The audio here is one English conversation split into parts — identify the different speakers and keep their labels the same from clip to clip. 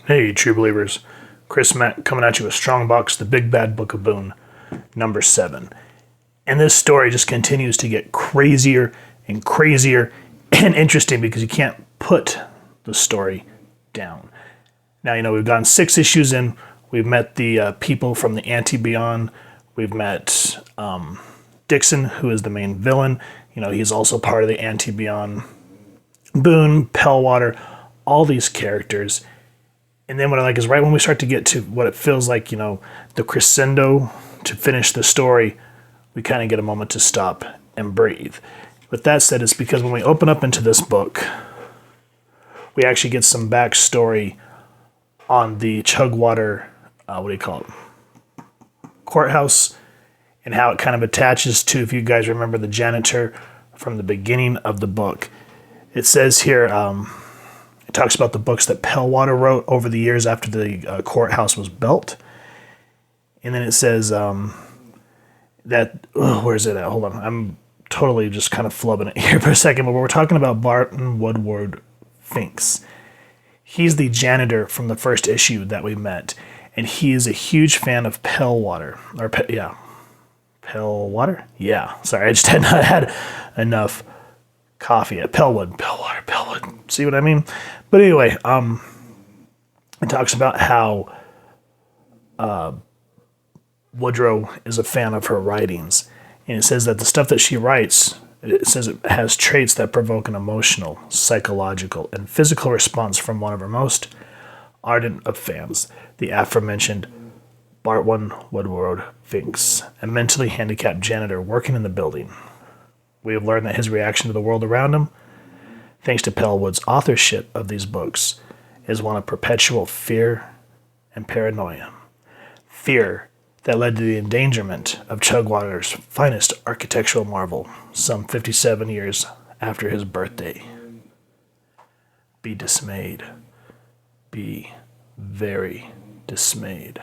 Speaker 1: Hey, true believers. Chris Mack coming at you with Strongbox, the Big Bad Book of Boon, number 7. And this story just continues to get crazier and crazier and interesting because you can't put the story down. Now, we've gone 6 issues in. We've met the people from the Antarctic. We've met Dixon, who is the main villain. He's also part of the Antarctic. Boon, Pellwater, all these characters. And then what I like is right when we start to get to what it feels like, the crescendo to finish the story, we kind of get a moment to stop and breathe. With that said, it's because when we open up into this book, we actually get some backstory on the Chugwater, courthouse, and how it kind of attaches to, if you guys remember, the janitor from the beginning of the book. It says here, it talks about the books that Pellwater wrote over the years after the courthouse was built. And then it says where's it at? Hold on. I'm totally just kind of flubbing it here for a second, but we're talking about Barton Woodward Finks. He's the janitor from the first issue that we met, and he is a huge fan of Pellwater. Pellwater? Yeah. Sorry, I just had not had enough coffee at Pellwood. See what I mean? But anyway, it talks about how Woodrow is a fan of her writings. And it says that the stuff that she writes, it says it has traits that provoke an emotional, psychological, and physical response from one of her most ardent of fans, the aforementioned Barton Woodward Finks, a mentally handicapped janitor working in the building. We have learned that his reaction to the world around him, thanks to Pellwood's authorship of these books, is one of perpetual fear and paranoia. Fear that led to the endangerment of Chugwater's finest architectural marvel some 57 years after his birthday. Be dismayed. Be very dismayed.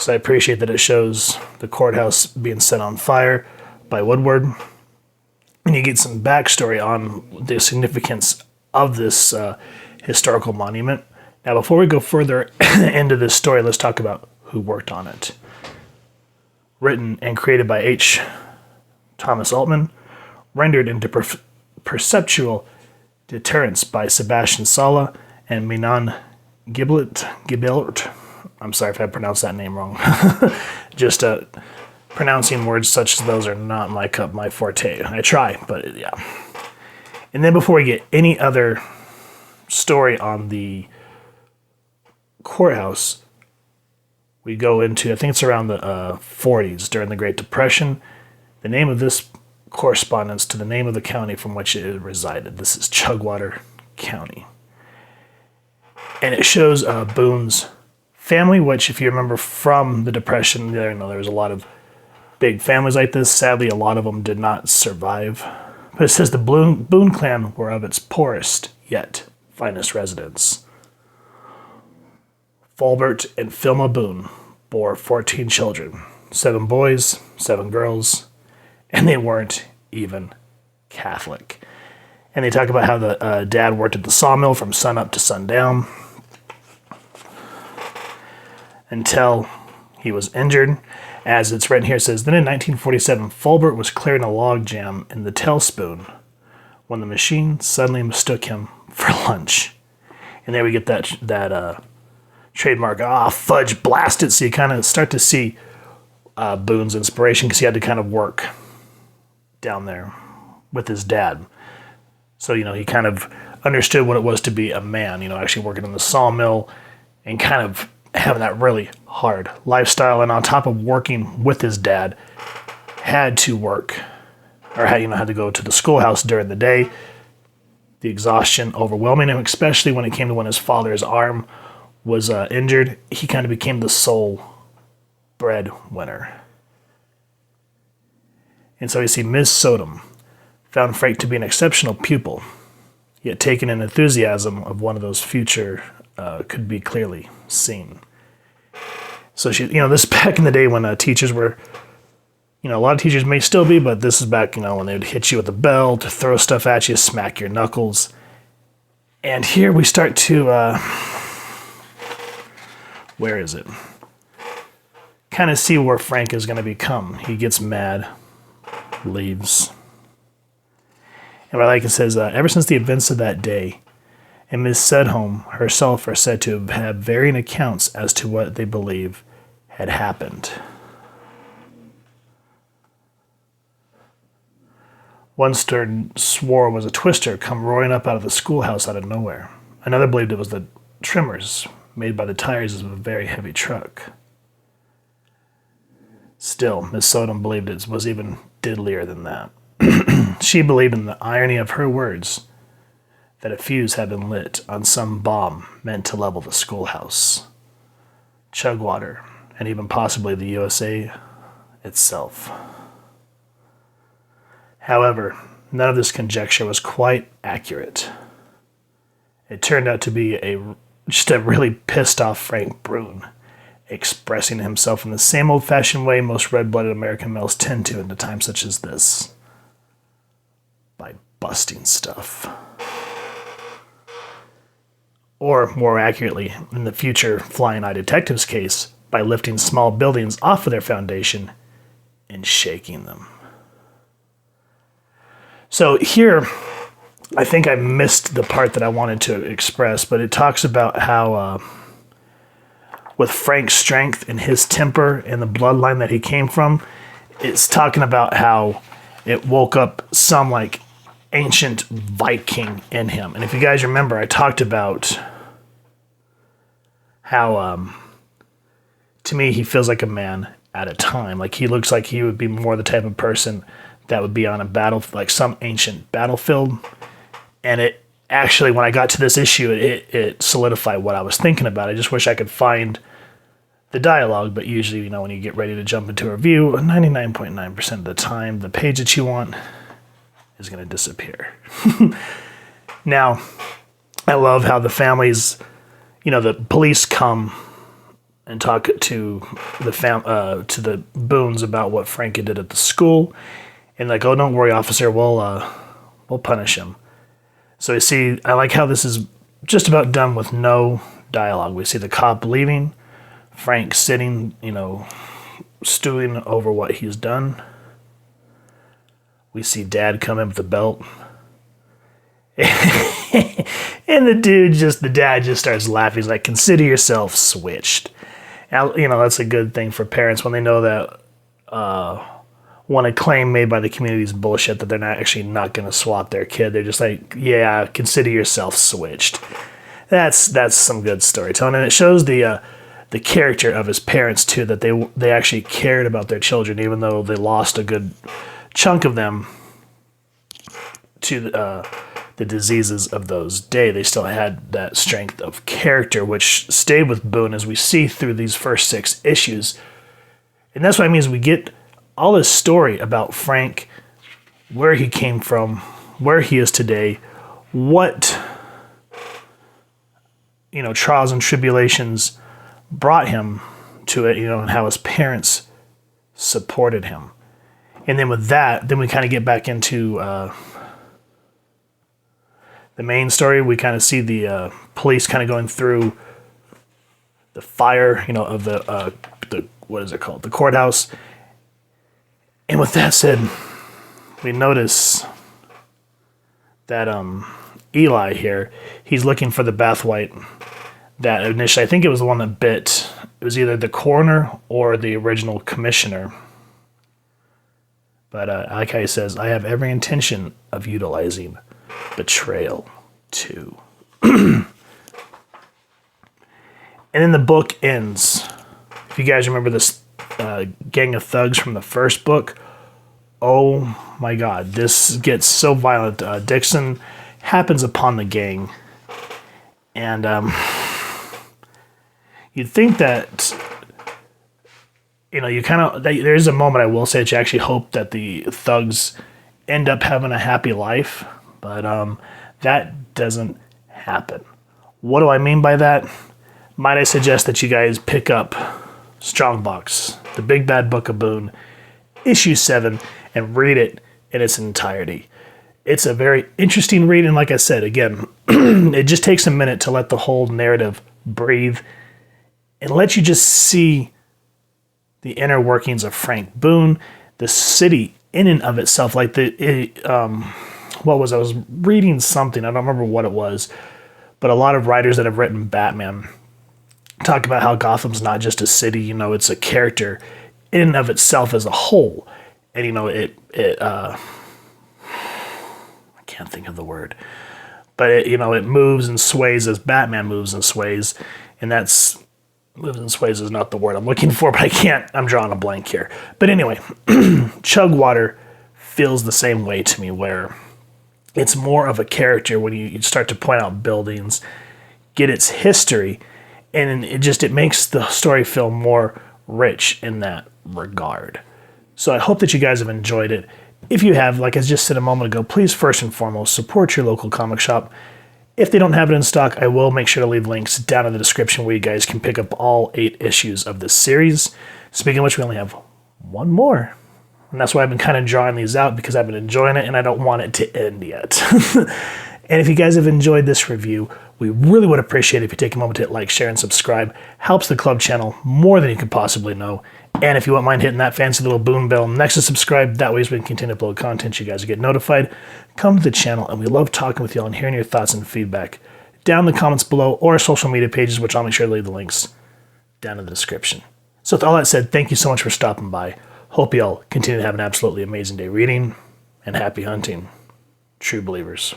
Speaker 1: So I appreciate that it shows the courthouse being set on fire by Woodward. And you get some backstory on the significance of this historical monument. Now, before we go further into this story, let's talk about who worked on it. Written and created by H. Thomas Altman, rendered into perceptual deterrence by Sebastian Sala and Minan Gibelt. I'm sorry if I pronounced that name wrong. Just pronouncing words such as those are not my forte. I try, but yeah. And then before we get any other story on the courthouse, we go into, I think it's around the 40s, during the Great Depression. The name of this corresponds to the name of the county from which it resided. This is Chugwater County. And it shows Boon's family, which, if you remember from the Depression, there was a lot of big families like this. Sadly, a lot of them did not survive. But it says the Boon clan were of its poorest, yet finest residents. Fulbert and Filma Boon bore 14 children, 7 boys, 7 girls, and they weren't even Catholic. And they talk about how the dad worked at the sawmill from sun up to sundown until he was injured. As it's written here, it says, then in 1947, Fulbert was clearing a log jam in the tailspoon when the machine suddenly mistook him for lunch. And there we get that trademark, fudge, blast it. So you kind of start to see Boone's inspiration because he had to kind of work down there with his dad. So, he kind of understood what it was to be a man, actually working in the sawmill and kind of having that really hard lifestyle. And on top of working with his dad, had to work or had to go to the schoolhouse during the day. The exhaustion overwhelming him, especially when it came to when his father's arm was injured. He kind of became the sole breadwinner. And so you see Ms. Sodom found Frank to be an exceptional pupil, yet taken an enthusiasm of one of those future could be clearly seen. So she, this back in the day when teachers were, a lot of teachers may still be, but this is back, when they would hit you with a bell to throw stuff at you, smack your knuckles. And here we start to Where is it? Kind of see where Frank is going to become. He gets mad, leaves. And what I like, it says, ever since the events of that day, and Miss Sedholm herself are said to have varying accounts as to what they believe had happened. One swore was a twister come roaring up out of the schoolhouse out of nowhere. Another believed it was the trimmers made by the tires of a very heavy truck. Still, Miss Sedholm believed it was even diddlier than that. She believed in the irony of her words, that a fuse had been lit on some bomb meant to level the schoolhouse, Chugwater, and even possibly the USA itself. However, none of this conjecture was quite accurate. It turned out to be just a really pissed off Frank Boon, expressing himself in the same old-fashioned way most red-blooded American males tend to in a time such as this, by busting stuff. Or, more accurately, in the future Flying Eye Detective's case, by lifting small buildings off of their foundation and shaking them. So here, I think I missed the part that I wanted to express, but it talks about how with Frank's strength and his temper and the bloodline that he came from, it's talking about how it woke up some like ancient Viking in him. And if you guys remember, I talked about how to me he feels like a man at a time. Like he looks like he would be more the type of person that would be on a battle, like some ancient battlefield. And it actually, when I got to this issue, it solidified what I was thinking about. I just wish I could find the dialogue, but usually, you know, when you get ready to jump into a review, 99.9% of the time, the page that you want is going to disappear. Now, I love how the families, you know, the police come and talk to the Boons about what Frank did at the school, and like, oh, don't worry, officer, we'll punish him. So you see, I like how this is just about done with no dialogue. We see the cop leaving, Frank sitting, you know, stewing over what he's done. We see Dad come in with the belt. And the dad just starts laughing. He's like, consider yourself switched. Now, you know, that's a good thing for parents when they know that when a claim made by the community is bullshit, that they're not going to swap their kid. They're just like, yeah, consider yourself switched. That's some good storytelling. And it shows the character of his parents, too, that they actually cared about their children, even though they lost a good chunk of them to the diseases of those days. They still had that strength of character, which stayed with Boon as we see through these first 6 issues. And that's what I mean is we get all this story about Frank, where he came from, where he is today, what, you know, trials and tribulations brought him to it, you know, and how his parents supported him. And then with that, then we kind of get back into the main story. We kind of see the police kind of going through the fire, you know, of the what is it called? The courthouse. And with that said, we notice that Eli here, he's looking for the Bathwhite that initially, I think it was the one that bit, it was either the coroner or the original commissioner. But like how he says, I have every intention of utilizing betrayal too. And then the book ends. If you guys remember this gang of thugs from the first book, oh my god, this gets so violent. Dixon happens upon the gang, and you'd think that, you know, you kind of, there's a moment I will say that you actually hope that the thugs end up having a happy life, but that doesn't happen. What do I mean by that? Might I suggest that you guys pick up Strongbox, the Big Bad Book of Boon, issue 7, and read it in its entirety. It's a very interesting read, and like I said, again, it just takes a minute to let the whole narrative breathe and let you just see the inner workings of Frank Boon, the city in and of itself. Like what was I was reading something, I don't remember what it was, but a lot of writers that have written Batman talk about how Gotham's not just a city, you know, it's a character in and of itself as a whole. And, you know, I can't think of the word, but it moves and sways as Batman moves and sways. And moves and sways is not the word I'm looking for, but I'm drawing a blank here. But anyway, Chugwater feels the same way to me, where it's more of a character when you start to point out buildings, get its history, and it makes the story feel more rich in that regard. So I hope that you guys have enjoyed it. If you have, like I just said a moment ago, please first and foremost support your local comic shop. If they don't have it in stock, I will make sure to leave links down in the description where you guys can pick up all 8 issues of this series. Speaking of which, we only have one more. And that's why I've been kind of drawing these out, because I've been enjoying it and I don't want it to end yet. And if you guys have enjoyed this review, we really would appreciate it if you take a moment to hit like, share, and subscribe. Helps the club channel more than you could possibly know. And if you wouldn't mind hitting that fancy little boom bell next to subscribe, that way as we can continue to upload content, you guys get notified. Come to the channel, and we love talking with y'all and hearing your thoughts and feedback down in the comments below, or our social media pages, which I'll make sure to leave the links down in the description. So with all that said, thank you so much for stopping by. Hope y'all continue to have an absolutely amazing day reading, and happy hunting, true believers.